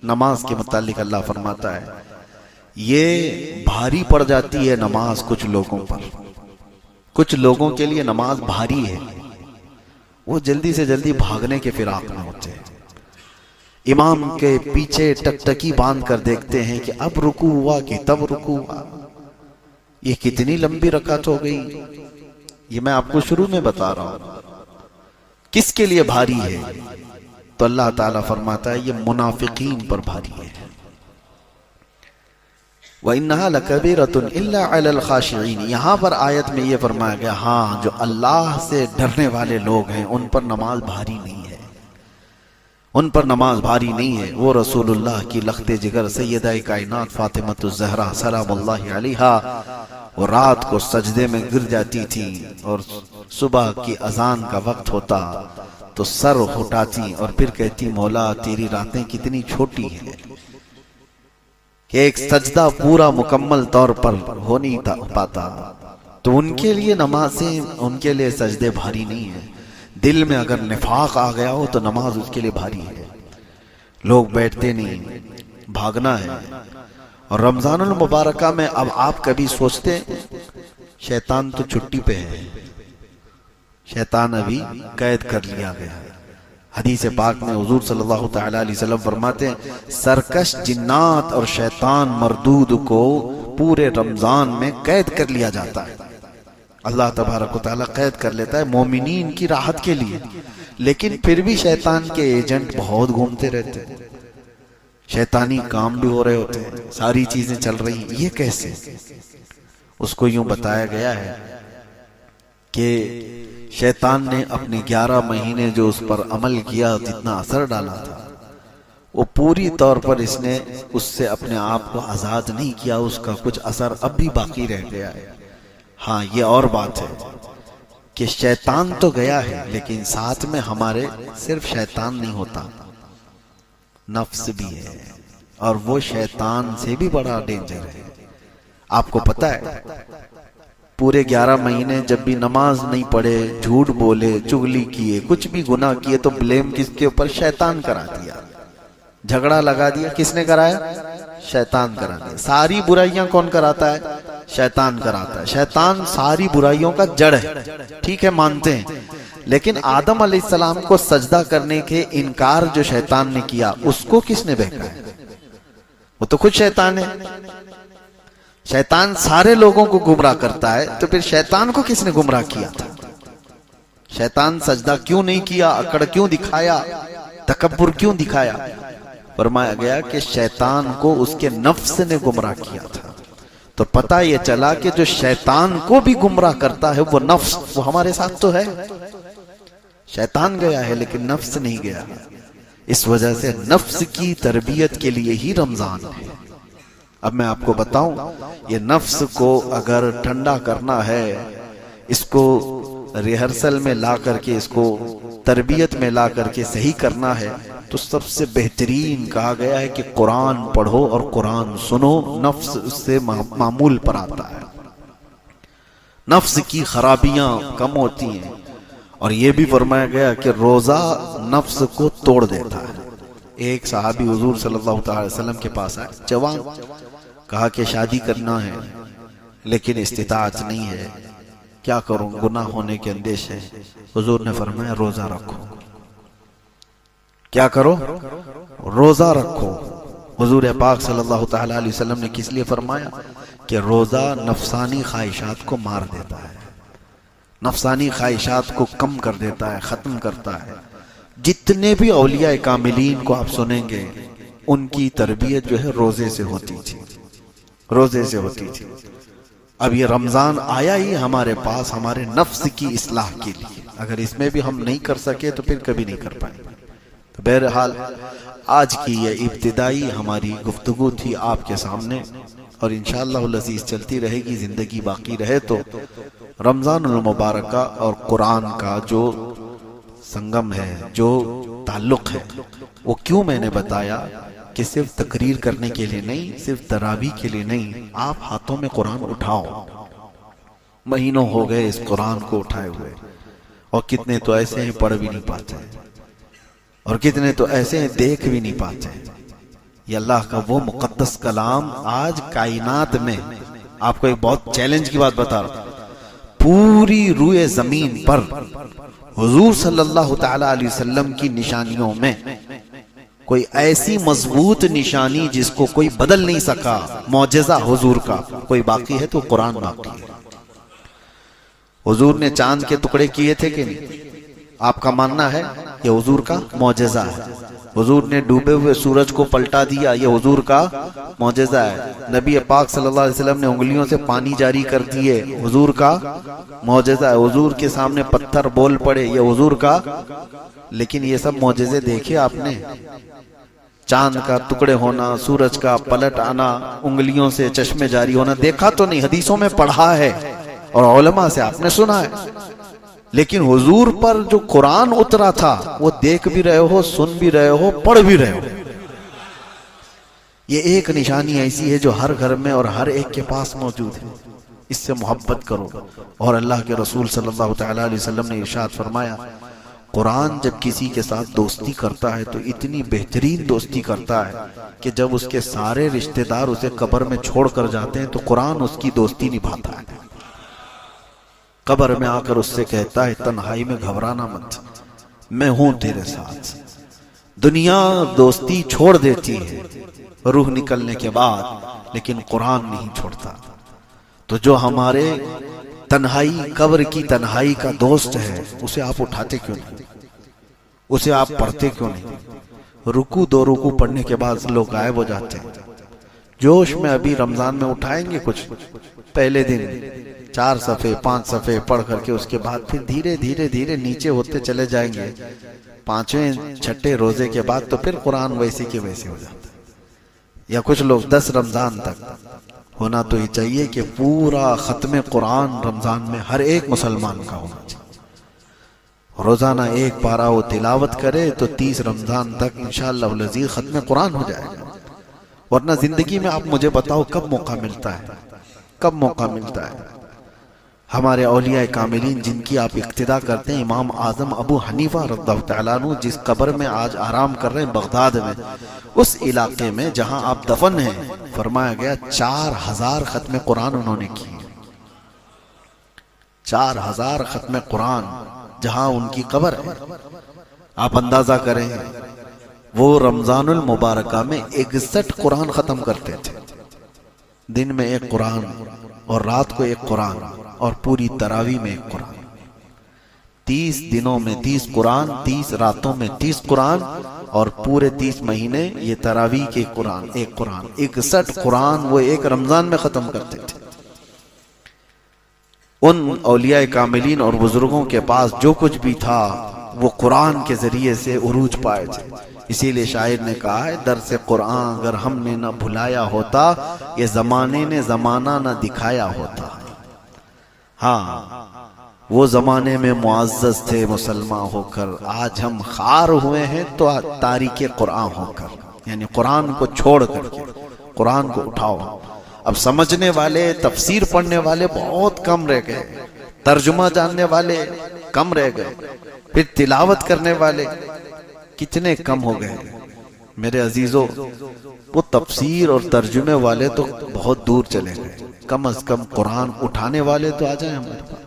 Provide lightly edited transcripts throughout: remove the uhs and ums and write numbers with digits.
نماز کے متعلق اللہ فرماتا ہے یہ بھاری پڑ جاتی ہے نماز کچھ لوگوں پر، کچھ لوگوں کے لیے نماز بھاری ہے، وہ جلدی سے جلدی بھاگنے کے فراق میں ہوتے ہیں، امام کے پیچھے ٹکٹکی باندھ کر دیکھتے ہیں کہ اب رکوع ہوا کہ تب رکوع ہوا، یہ کتنی لمبی رکعت ہو گئی۔ یہ میں آپ کو شروع میں بتا رہا ہوں کس کے لیے بھاری ہے، تو اللہ تعالیٰ فرماتا ہے یہ منافقین پر بھاری ہے۔ وَإِنَّهَا لَكَبِيرَةٌ إِلَّا عَلَى الْخَاشِعِينَ، یہاں پر آیت میں یہ فرمایا گیا ہاں جو اللہ سے ڈرنے والے لوگ ہیں ان پر نماز بھاری نہیں ہے، ان پر نماز بھاری نہیں ہے۔ وہ رسول اللہ کی لخت جگر سیدہ کائنات فاطمۃ الزہرا سلام اللہ علیہا، وہ رات کو سجدے میں گر جاتی تھی اور صبح کی اذان کا وقت ہوتا تو سر اٹھاتی اور پھر کہتی مولا تیری راتیں کتنی چھوٹی ہیں کہ ایک سجدہ پورا مکمل طور پر ہو نہیں پاتا، تو ان کے لیے نمازیں، ان کے لیے سجدے بھاری نہیں ہیں۔ دل میں اگر نفاق آ گیا ہو تو نماز اس کے لیے بھاری ہے، لوگ بیٹھتے نہیں، بھاگنا ہے۔ اور رمضان المبارکہ میں اب آپ کبھی سوچتے ہیں شیطان تو چھٹی پہ ہے، شیطان ابھی قید کر لیا گیا ہے۔ حدیث پاک میں حضور صلی اللہ تعالی علیہ وسلم فرماتے ہیں سرکش جنات اور شیطان مردود کو پورے رمضان میں قید کر لیا جاتا ہے، اللہ تبارک و تعالیٰ قید کر لیتا ہے مومنین کی راحت کے لیے، لیکن پھر بھی شیطان کے ایجنٹ بہت گھومتے رہتے ہیں، شیطانی کام بھی ہو رہے ہوتے ہیں، ساری چیزیں چل رہی ہیں۔ یہ کیسے؟ اس کو یوں بتایا گیا ہے کہ شیطان نے اپنے 11 مہینے جو اس پر عمل کیا جتنا اثر ڈالا تھا وہ پوری طور پر اس نے اس سے اپنے آپ کو آزاد نہیں کیا، اس کا کچھ اثر اب بھی باقی رہ گیا ہے۔ ہاں یہ اور بات ہے کہ شیطان تو گیا ہے لیکن ساتھ میں ہمارے صرف شیطان نہیں ہوتا، نفس بھی ہے، اور وہ شیطان سے بھی بڑا ڈینجر ہے۔ آپ کو پتا ہے پورے 11 مہینے جب بھی نماز نہیں پڑھے، جھوٹ بولے، چغلی کیے، کچھ بھی گناہ کیے تو بلیم کس کے اوپر؟ شیطان کرا دیا، جھگڑا لگا دیا، کس نے کرایا؟ شیطان کرا دیا۔ ساری برائیاں کون کراتا ہے؟ شیطان کراتا ہے۔ شیطان ساری برائیوں کا جڑ ہے، ٹھیک ہے مانتے ہیں، لیکن آدم علیہ السلام کو سجدہ کرنے کے انکار جو شیطان نے کیا اس کو کس نے بہکایا؟ وہ تو خود شیطان ہے۔ شیطان سارے لوگوں کو گمراہ کرتا ہے تو پھر شیطان کو کس نے گمراہ کیا تھا؟ شیطان سجدہ کیوں نہیں کیا؟ اکڑ کیوں دکھایا؟ تکبر کیوں دکھایا؟ فرمایا گیا کہ شیطان کو اس کے نفس نے گمراہ کیا تھا۔ تو پتہ یہ چلا کہ جو شیطان کو بھی گمراہ کرتا ہے وہ نفس، وہ ہمارے ساتھ تو ہے۔ شیطان گیا ہے لیکن نفس نہیں گیا۔ اس وجہ سے نفس کی تربیت کے لیے ہی رمضان ہے۔ اب میں آپ کو بتاؤں یہ نفس کو اگر ٹھنڈا کرنا ہے، اس کو ریہرسل میں لا کر کے، اس کو تربیت میں لا کر کے صحیح کرنا ہے تو سب سے بہترین کہا گیا ہے کہ قرآن پڑھو اور قرآن سنو، نفس اس سے معمول پر آتا ہے، نفس کی خرابیاں کم ہوتی ہیں۔ اور یہ بھی فرمایا گیا کہ روزہ نفس کو توڑ دیتا ہے۔ ایک صحابی حضور صلی اللہ تعالی وسلم کے پاس آئے، جوان، کہا کہ شادی کرنا ہے لیکن استطاعت نہیں ہے، کیا کروں؟ گناہ ہونے کے اندیشے۔ حضور نے فرمایا روزہ رکھو۔ کیا کرو؟ روزہ رکھو۔ حضور پاک صلی اللہ تعالی علیہ وسلم نے کس لیے فرمایا؟ کہ روزہ نفسانی خواہشات کو مار دیتا ہے، نفسانی خواہشات کو کم کر دیتا ہے، ختم کرتا ہے۔ جتنے بھی اولیاء کاملین کو آپ سنیں گے ان کی تربیت جو ہے روزے سے ہوتی تھی، روزے سے ہوتی تھی۔ اب یہ رمضان آیا ہی ہمارے پاس ہمارے نفس کی اصلاح کے لیے، اگر اس میں بھی ہم نہیں کر سکے تو پھر کبھی نہیں کر پائیں گے۔ تو بہرحال آج کی یہ ابتدائی ہماری گفتگو تھی آپ کے سامنے، اور انشاءاللہ العزیز چلتی رہے گی، زندگی باقی رہے تو۔ رمضان المبارکہ اور قرآن کا جو سنگم ہے، جو تعلق ہے، وہ کیوں میں نے بتایا کہ صرف تقریر کرنے کے لیے نہیں، صرف تراویح کے لیے نہیں، آپ ہاتھوں میں قرآن اٹھاؤ۔ مہینوں ہو گئے اس قرآن کو اٹھائے ہوئے، اور کتنے تو ایسے ہیں پڑھ بھی نہیں پاتے، اور کتنے تو ایسے ہیں دیکھ بھی نہیں پاتے۔ یہ اللہ کا وہ مقدس کلام آج کائنات میں، آپ کو ایک بہت چیلنج کی بات بتا رہا ہوں، پوری روئے زمین پر حضور صلی اللہ تعالی علیہ وسلم کی نشانیوں میں کوئی ایسی مضبوط نشانی جس کو کوئی بدل نہیں سکا، معجزہ حضور کا کوئی باقی ہے تو قرآن باقی ہے۔ حضور نے چاند کے ٹکڑے کیے تھے کہ نہیں؟ آپ کا ماننا ہے یہ حضور کا معجزہ ہے۔ حضور نے ڈوبے ہوئے سورج کو پلٹا دیا، یہ حضور کا معجزہ ہے۔ نبی پاک صلی اللہ علیہ وسلم نے انگلیوں سے پانی جاری کر دیے، حضور کا معجزہ ہے۔ حضور کے سامنے پتھر بول پڑے، یہ حضور کا۔ لیکن یہ سب معجزے دیکھے آپ نے؟ چاند کا ٹکڑے ہونا، سورج کا پلٹ آنا، انگلیوں سے چشمے جاری ہونا دیکھا تو نہیں، حدیثوں میں پڑھا ہے اور علماء سے آپ نے سنا ہے۔ لیکن حضور پر جو قرآن اترا تھا وہ دیکھ بھی رہے ہو، سن بھی رہے ہو، پڑھ بھی رہے ہو۔ یہ ایک نشانی ایسی ہے جو ہر گھر میں اور ہر ایک کے پاس موجود ہے، اس سے محبت کرو۔ اور اللہ کے رسول صلی اللہ تعالی علیہ وسلم نے ارشاد فرمایا، قرآن جب کسی کے ساتھ دوستی کرتا ہے تو اتنی بہترین دوستی کرتا ہے کہ جب اس کے سارے رشتہ دار اسے قبر میں چھوڑ کر جاتے ہیں تو قرآن اس کی دوستی نبھاتا ہے۔ قبر میں آ کر اس سے کہتا ہے، تنہائی میں گھبرانا مت، میں ہوں تیرے ساتھ۔ دنیا دوستی چھوڑ دیتی ہے روح نکلنے کے بعد، لیکن قرآن نہیں چھوڑتا۔ تو جو ہمارے تنہائی، قبر کی تنہائی کا دوست ہے، اسے آپ اٹھاتے کیوں نہیں؟ اسے آپ پڑھتے کیوں نہیں؟ رکوع دو رکوع پڑھنے کے بعد لوگ غائب ہو جاتے ہیں۔ جوش میں ابھی رمضان میں اٹھائیں گے کچھ، پہلے دن 4 صفحے 5 صفحے پڑھ کر کے اس کے بعد پھر دھیرے دھیرے دھیرے نیچے ہوتے چلے جائیں گے۔ 5ویں 6ٹھے روزے کے بعد تو پھر قرآن ویسے کے ویسے ہو جاتا ہے۔ یا کچھ لوگ 10 رمضان تک، ہونا تو یہ چاہیے کہ پورا ختم قرآن رمضان میں ہر ایک مسلمان کا ہونا چاہیے۔ روزانہ ایک پارہ وہ تلاوت کرے تو 30 رمضان تک انشاءاللہ العزیز ختم قرآن ہو جائے گا۔ ورنہ زندگی میں آپ مجھے بتاؤ کب موقع ملتا ہے، کب موقع ملتا ہے؟ ہمارے اولیاء کاملین جن کی آپ اقتدا کرتے ہیں، امام اعظم ابو حنیفہ رضی اللہ تعالیٰ عنہ جس قبر میں آج آرام کر رہے ہیں بغداد میں، اس علاقے میں جہاں آپ دفن ہیں، فرمایا گیا 4000 ختم قرآن انہوں نے کی۔ 4000 ختم قرآن جہاں ان کی قبر ہے۔ آپ اندازہ کریں، وہ رمضان المبارکہ میں 61 قرآن ختم کرتے تھے، دن میں 1 قرآن اور رات کو 1 قرآن، اور پوری تراویح میں 1 قرآن۔ 30 دنوں میں 30 قرآن، 30 راتوں میں 30 قرآن، اور پورے 30 مہینے یہ تراویح کے قرآن 1 قرآن، 61 قرآن وہ ایک رمضان میں ختم کرتے تھے۔ ان اولیاء کاملین اور بزرگوں کے پاس جو کچھ بھی تھا وہ قرآن کے ذریعے سے عروج پائے تھے۔ اسی لیے شاعر نے کہا ہے، درس قرآن اگر ہم نے نہ بھلایا ہوتا، یہ زمانے نے زمانہ نہ دکھایا ہوتا۔ ہاں، وہ زمانے میں معزز تھے مسلمان ہو کر، آج ہم خار ہوئے ہیں تو تاریک قرآن ہو کر، یعنی قرآن کو چھوڑ کر کے قرآن کو اٹھاؤ۔ اب سمجھنے والے، تفسیر پڑھنے والے بہت کم رہ گئے، ترجمہ جاننے والے کم رہ گئے، پھر تلاوت کرنے والے کتنے کم ہو گئے۔ میرے عزیزو، وہ تفسیر اور ترجمے والے تو بہت دور چلے گئے، کم از کم قرآن اٹھانے والے تو آ جائیں ہمارے پاس۔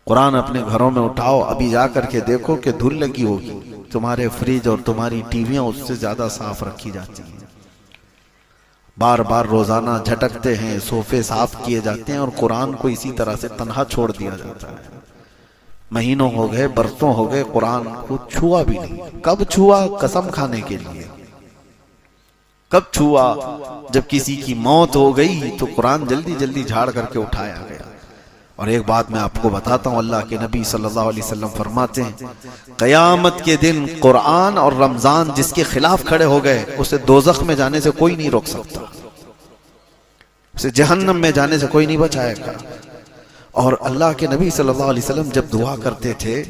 قرآن اپنے گھروں میں اٹھاؤ، ابھی جا کر کے دیکھو کہ دھول لگی ہوگی، تمہارے فریج اور تمہاری ٹی ویاں اس سے زیادہ صاف رکھی جاتی ہیں، بار بار روزانہ جھٹکتے ہیں، صوفے صاف کیے جاتے ہیں، اور قرآن کو اسی طرح سے تنہا چھوڑ دیا جاتا ہے۔ مہینوں ہو گئے، برسوں ہو گئے، قرآن کو چھوا بھی نہیں۔ کب چھوا؟ قسم کھانے کے لیے۔ کب چھوا؟ جب کسی کی موت ہو گئی تو قرآن جلدی جلدی جھاڑ کر کے اٹھایا گیا۔ اور ایک بات میں آپ کو بتاتا ہوں، اللہ کے نبی صلی اللہ علیہ وسلم فرماتے ہیں، قیامت کے دن قرآن اور رمضان جس کے خلاف کھڑے ہو گئے، اسے دوزخ میں جانے سے کوئی نہیں روک سکتا، اسے جہنم میں جانے سے کوئی نہیں بچائے گا۔ اور اللہ کے نبی صلی اللہ علیہ وسلم جب دعا کرتے تھے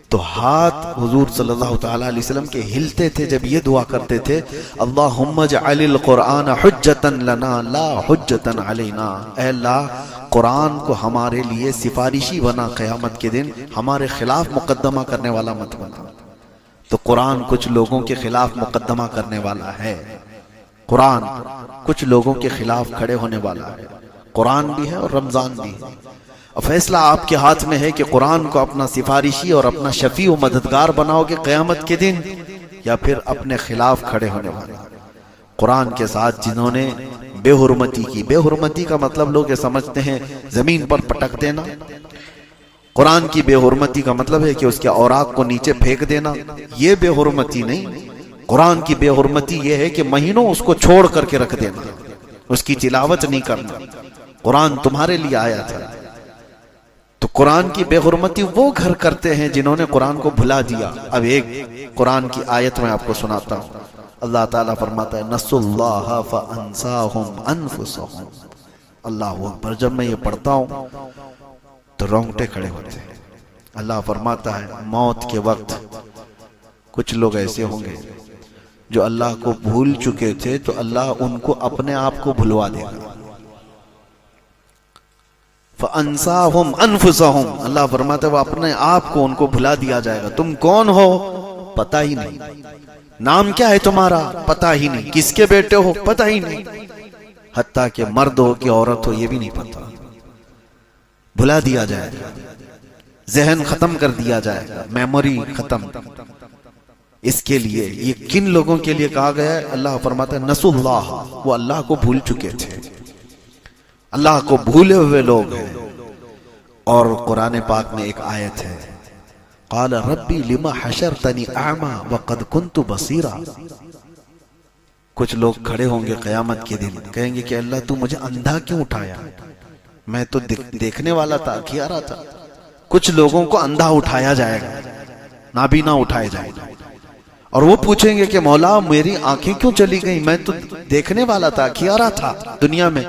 تو ہاتھ حضور صلی اللہ تعالیٰ علیہ وسلم کے ہلتے تھے جب یہ دعا کرتے تھے، اللہم اجعل القرآن حجتا لنا لا حجتا علینا، اے اللہ قرآن کو ہمارے لیے سفارشی بنا، قیامت کے دن ہمارے خلاف مقدمہ کرنے والا مت بنا۔ تو قرآن کچھ لوگوں کے خلاف مقدمہ کرنے والا ہے، قرآن کچھ لوگوں کے خلاف کھڑے ہونے والا ہے، قرآن بھی ہے اور رمضان بھی ہے، اور فیصلہ آپ کے ہاتھ میں ہے کہ قرآن کو اپنا سفارشی اور اپنا شفیع و مددگار بناؤ گے قیامت کے دن، یا پھر اپنے خلاف کھڑے ہونے والے۔ قرآن کے ساتھ جنہوں نے بے حرمتی کی، بے حرمتی کا مطلب لوگ یہ سمجھتے ہیں زمین پر پٹک دینا، قرآن کی بے حرمتی کا مطلب ہے کہ اس کے اوراق کو نیچے پھینک دینا، یہ بے حرمتی نہیں۔ قرآن کی بے حرمتی یہ ہے کہ مہینوں اس کو چھوڑ کر کے رکھ دینا، اس کی تلاوت نہیں کرنا۔ قرآن تمہارے لیے آیا تھا، تو قرآن کی بے حرمتی وہ گھر کرتے ہیں جنہوں نے قرآن کو بھلا دیا۔ اب ایک قرآن کی آیت میں آپ کو سناتا ہوں، اللہ تعالیٰ فرماتا ہے نسوا اللہ فانساہم انفسہم۔ اللہ اکبر، جب میں یہ پڑھتا ہوں تو رونگٹے کھڑے ہوتے ہیں۔ اللہ فرماتا ہے موت کے وقت کچھ لوگ ایسے ہوں گے جو اللہ کو بھول چکے تھے، تو اللہ ان کو اپنے آپ کو بھلوا دے گا۔ فَأَنْسَاهُمْ أَنفُسَهُمْ، اللہ فرماتا ہے وہ اپنے آپ کو ان کو بھلا دیا جائے گا۔ تم کون ہو پتہ ہی نہیں، نام کیا ہے تمہارا پتہ ہی نہیں، کس کے بیٹے ہو پتہ ہی نہیں، حتیٰ کہ مرد ہو کہ عورت ہو یہ بھی نہیں پتہ، بھلا دیا جائے گا، ذہن ختم کر دیا جائے گا، میموری ختم۔ اس کے لیے یہ کن لوگوں کے لیے کہا گیا ہے؟ اللہ فرماتا ہے نسوا اللہ، وہ اللہ کو بھول چکے تھے، اللہ کو بھولے ہوئے لوگ ہیں۔ اور قرآن پاک میں ایک آیت ہے قال ربی لما حشرتنی اعمی وقد کنت بصیرا۔ کچھ لوگ کھڑے ہوں گے قیامت کے دن، کہیں گے کہ اللہ تو مجھے اندھا کیوں اٹھایا، میں تو دیکھنے والا تھا، کیا رہا تھا۔ کچھ لوگوں کو اندھا اٹھایا جائے گا، نابینا اٹھائے جائے گا، اور وہ پوچھیں گے کہ مولا میری آنکھیں کیوں چلی گئیں، میں تو دیکھنے والا تھا، کیا رہا تھا دنیا میں۔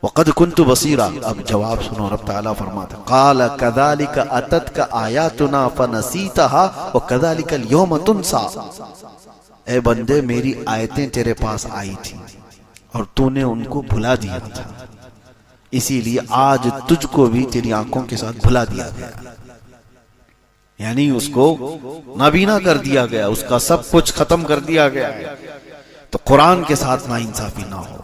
وقد كنت بصيرا، اب جواب سنو، رب تعالیٰ فرماتا قال كذلك اتتك آیاتنا فنسیتها وكذلك اليوم تنسى۔ اے بندے میری آیتیں تیرے پاس آئی تھی اور تو نے ان کو بھلا دیا تھا، اسی لیے آج تجھ کو بھی تیری آنکھوں کے ساتھ بھلا دیا گیا، یعنی اس کو نابینا کر دیا گیا، اس کا سب کچھ ختم کر دیا گیا۔ تو قرآن کے ساتھ ناانصافی نہ ہو،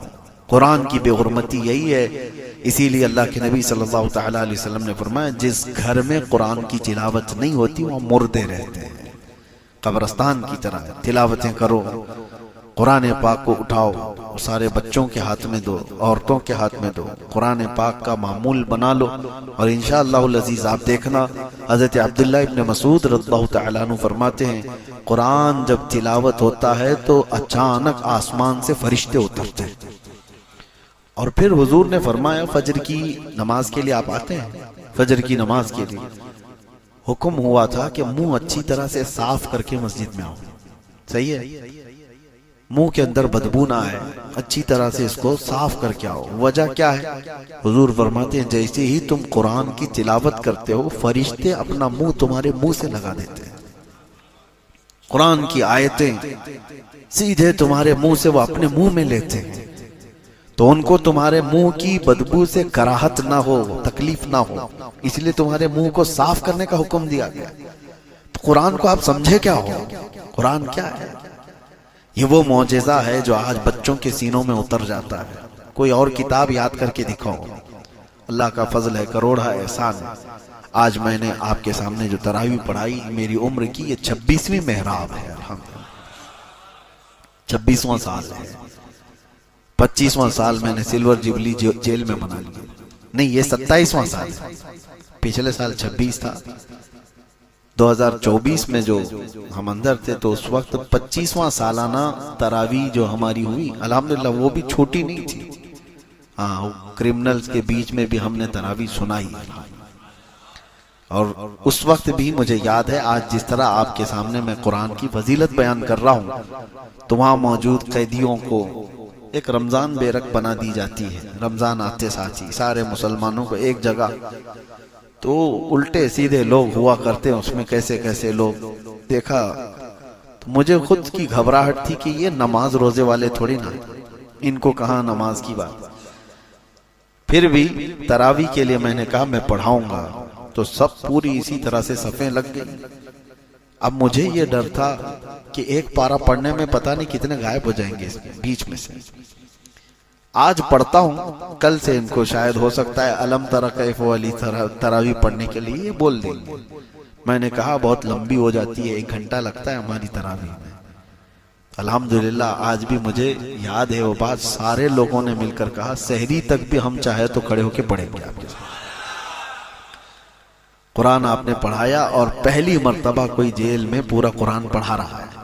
قرآن کی بے حرمتی یہی ہے۔ اسی لیے اللہ کے نبی صلی اللہ تعالیٰ علیہ وسلم نے فرمایا جس گھر میں قرآن کی تلاوت نہیں ہوتی وہاں مردے رہتے ہیں، قبرستان کی طرح۔ تلاوتیں کرو، قرآن پاک کو اٹھاؤ، سارے بچوں کے ہاتھ میں دو، عورتوں کے ہاتھ میں دو، قرآن پاک کا معمول بنا لو، اور انشاءاللہ العزیز آپ دیکھنا حضرت عبداللہ ابن مسعود رضی اللہ تعالیٰ عنہ فرماتے ہیں قرآن جب تلاوت ہوتا ہے تو اچانک آسمان سے فرشتے اترتے ہیں۔ اور پھر حضور نے فرمایا فجر کی نماز کے لیے آپ آتے ہیں، فجر کی نماز کے لیے حکم ہوا تھا کہ منہ اچھی طرح سے صاف کر کے مسجد میں آؤ، صحیح ہے، منہ کے اندر بدبو نہ آئے، اچھی طرح سے اس کو صاف کر کے آؤ۔ وجہ کیا ہے؟ حضور فرماتے ہیں جیسے ہی تم قرآن کی تلاوت کرتے ہو فرشتے اپنا منہ تمہارے منہ سے لگا دیتے ہیں، قرآن کی آیتیں سیدھے تمہارے منہ سے وہ اپنے منہ میں لیتے ہیں، تو ان کو تمہارے منہ کی بدبو سے کراہت نہ ہو، تکلیف نہ ہو، اس لیے تمہارے منہ کو صاف کرنے کا حکم دیا گیا۔ تو قرآن کو آپ سمجھے کیا ہو؟ قرآن کیا ہے؟ یہ وہ معجزہ ہے جو آج بچوں کے سینوں میں اتر جاتا ہے۔ کوئی اور کتاب یاد کر کے دکھاؤ، اللہ کا فضل ہے، کروڑا احسان ہے۔ آج میں نے آپ کے سامنے جو تراویح پڑھائی میری عمر کی یہ 26ویں محراب ہے، 26واں سال ہے، 25واں سال میں نے سلور جبلی جیل میں منا لی، نہیں یہ 27واں سال ہے، پچھلے سال 26 تھا، 2024 میں جو ہم اندر تھے تو اس وقت 25واں سالانہ تراویح جو ہماری ہوئی الحمدللہ وہ بھی چھوٹی نہیں تھی، ہاں کرمنلز کے بیچ میں بھی ہم نے تراویح سنائی، اور اس وقت بھی مجھے یاد ہے آج جس طرح آپ کے سامنے میں قرآن کی فضیلت بیان کر رہا ہوں تو وہاں موجود قیدیوں کو ایک رمضان بے رکھ بنا دی جاتی ہے، رمضان آتے ساتھ ہی سارے مسلمانوں کو ایک جگہ، تو الٹے سیدھے لوگ ہوا کرتے ہیں اس میں، کیسے کیسے لوگ دیکھا تو مجھے خود کی گھبراہٹ تھی کہ یہ نماز روزے والے تھوڑی نا، ان کو کہاں نماز کی بات۔ پھر بھی تراویح کے لیے میں نے کہا میں پڑھاؤں گا، تو سب پوری اسی طرح سے صفیں لگ گئی، اب مجھے یہ ڈر تھا کہ ایک پارا پڑھنے میں پتہ نہیں کتنے غائب ہو جائیں گے اس بیچ میں سے. آج پڑھتا ہوں، کل سے ان کو شاید ہو سکتا ہے الم تر کیف والی تراویح پڑھنے کے لیے یہ بول دیں. میں نے کہا بہت لمبی ہو جاتی ہے، 1 گھنٹہ لگتا ہے ہماری تراویح میں. الحمدللہ آج بھی مجھے یاد ہے وہ بات، سارے لوگوں نے مل کر کہا سحری تک بھی ہم چاہے تو کھڑے ہو کے پڑھیں گے آپ کے ساتھ. قرآن آپ نے پڑھایا اور پہلی مرتبہ کوئی جیل میں پورا قرآن پڑھا رہا ہے.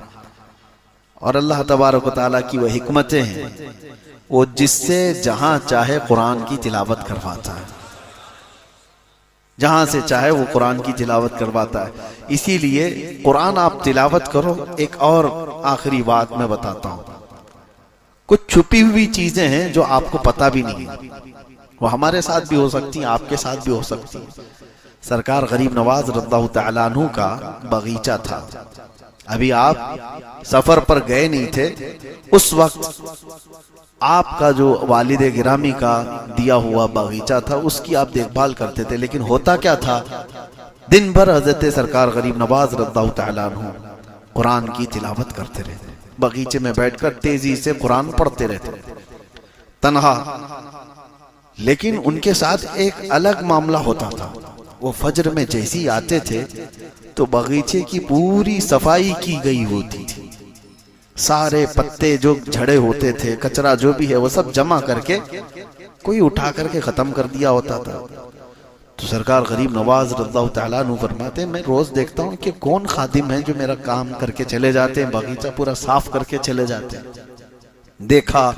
اور اللہ تبارک و تعالیٰ کی وہ حکمتیں ہیں، وہ جس سے جہاں چاہے قرآن کی تلاوت کرواتا ہے، جہاں سے چاہے وہ قرآن کی تلاوت کرواتا ہے. اسی لیے قرآن آپ تلاوت کرو. ایک اور آخری بات میں بتاتا ہوں، کچھ چھپی ہوئی چیزیں ہیں جو آپ کو پتہ بھی نہیں ہے، وہ ہمارے ساتھ بھی ہو سکتی ہیں، آپ کے ساتھ بھی ہو سکتی ہیں. سرکار غریب نواز رضی اللہ تعالیٰ عنہ کا باغیچہ تھا. ابھی آپ سفر پر گئے نہیں تھے، اس وقت آپ کا جو والد گرامی کا دیا ہوا باغیچہ تھا اس کی آپ دیکھ بھال کرتے تھے. لیکن ہوتا کیا تھا، دن بھر حضرت سرکار غریب نواز رضی اللہ تعالیٰ عنہ قرآن کی تلاوت کرتے رہتے، باغیچے میں بیٹھ کر تیزی سے قرآن پڑھتے رہتے تنہا. لیکن ان کے ساتھ ایک الگ معاملہ ہوتا تھا. وہ فجر میں جیسی آتے تھے تو باغیچے کی پوری صفائی کی گئی ہوتی تھی. سارے پتے جو جھڑے ہوتے تھے، کچرا جو بھی ہے وہ سب جمع کر کے کوئی اٹھا کر کے ختم کر دیا ہوتا تھا. تو سرکار غریب نواز رضی اللہ تعالیٰ عنہ فرماتے ہیں میں روز دیکھتا ہوں کہ کون خادم ہے جو میرا کام کر کے چلے جاتے ہیں، باغیچہ پورا صاف کر کے چلے جاتے ہیں. دیکھا،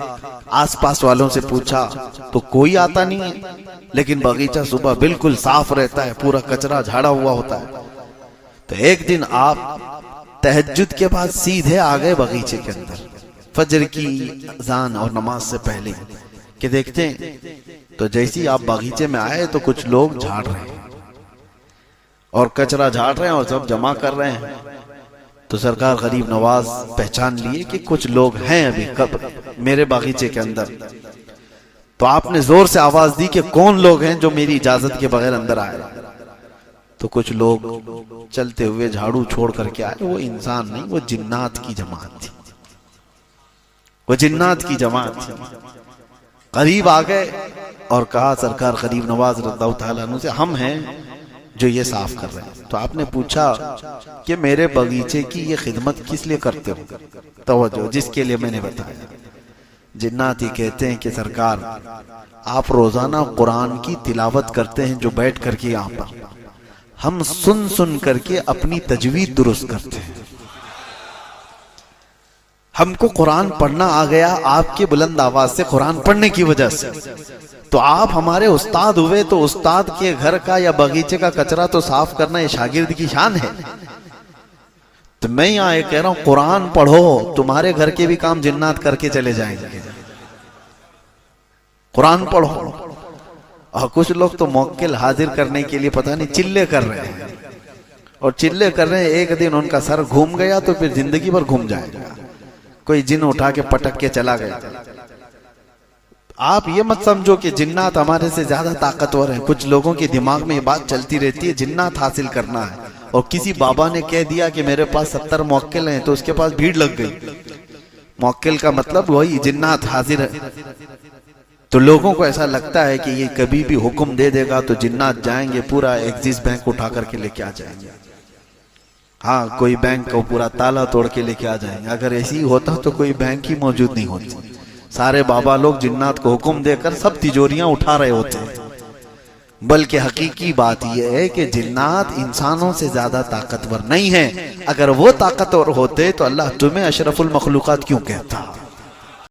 آس پاس والوں سے پوچھا تو کوئی آتا نہیں ہے، لیکن باغیچہ صبح بالکل صاف رہتا ہے، پورا کچرا جھاڑا ہوا ہوتا ہے. تو ایک دن آپ تہجد کے بعد سیدھے آ گئے باغیچے کے اندر فجر کی اذان اور نماز سے پہلے، کہ دیکھتے ہیں تو جیسی آپ باغیچے میں آئے تو کچھ لوگ جھاڑ رہے ہیں اور کچرا جھاڑ رہے ہیں اور سب جمع کر رہے ہیں. تو سرکار غریب نواز پہچان لیے کہ کچھ لوگ ہیں ابھی میرے باغیچے کے اندر. تو آپ نے زور سے آواز دی کہ کون لوگ ہیں جو میری اجازت کے بغیر اندر آئے. تو کچھ لوگ چلتے ہوئے جھاڑو چھوڑ کر کے آئے. وہ انسان نہیں، وہ جنات کی جماعت تھی، وہ جنات کی جماعت تھی. قریب آ گئے اور کہا سرکار غریب نواز رضی اللہ تعالیٰ عنہ سے ہم ہیں جو یہ صاف کر رہے ہیں. تو آپ نے پوچھا کہ میرے باغیچے کی یہ خدمت کس لیے کرتے ہو؟ توجہ، جس کے لیے میں نے بتایا. جنات ہی کہتے ہیں کہ سرکار آپ روزانہ قرآن کی تلاوت کرتے ہیں جو بیٹھ کر کے یہاں پر، ہم سن سن کر کے اپنی تجوید درست کرتے ہیں. ہم کو قرآن پڑھنا آ گیا آپ کے بلند آواز سے، قرآن پڑھنے کی وجہ سے. تو آپ ہمارے استاد ہوئے تو استاد کے گھر کا یا باغیچے کا کچرا تو صاف کرنا یہ شاگرد کی شان ہے. تو میں یہاں یہ کہہ رہا ہوں قرآن پڑھو، تمہارے گھر کے بھی کام جنات کر کے چلے جائیں گے. قرآن پڑھو. اور کچھ لوگ تو موکل حاضر کرنے کے لیے پتہ نہیں چلے کر رہے ہیں، اور چلے کر رہے ہیں، ایک دن ان کا سر گھوم گیا تو پھر زندگی بھر گھوم جائے گا. کوئی جن اٹھا کے پٹک کے چلا گیا. آپ یہ مت سمجھو کہ جنات ہمارے سے زیادہ طاقتور ہیں. کچھ لوگوں کے دماغ میں یہ بات چلتی رہتی ہے جنات حاصل کرنا ہے، اور کسی بابا نے کہہ دیا کہ میرے پاس 70 موکل ہیں تو اس کے پاس بھیڑ لگ گئی. موکل کا مطلب وہی جنات حاضر ہے. تو لوگوں کو ایسا لگتا ہے کہ یہ کبھی بھی حکم دے دے گا تو جنات جائیں گے پورا ایکسس بینک اٹھا کر کے لے کے آ جائیں گے. ہاں، کوئی بینک کو پورا تالا توڑ کے لے کے آ جائیں گے. اگر ایسی ہوتا تو کوئی بینک ہی موجود نہیں ہوتی. سارے بابا لوگ جنات کو حکم دے کر سب تجوریاں اٹھا رہے ہوتے ہیں. بلکہ حقیقی بات یہ ہے کہ جنات انسانوں سے زیادہ طاقتور نہیں ہیں. اگر وہ طاقتور ہوتے تو اللہ تمہیں اشرف المخلوقات کیوں کہتا؟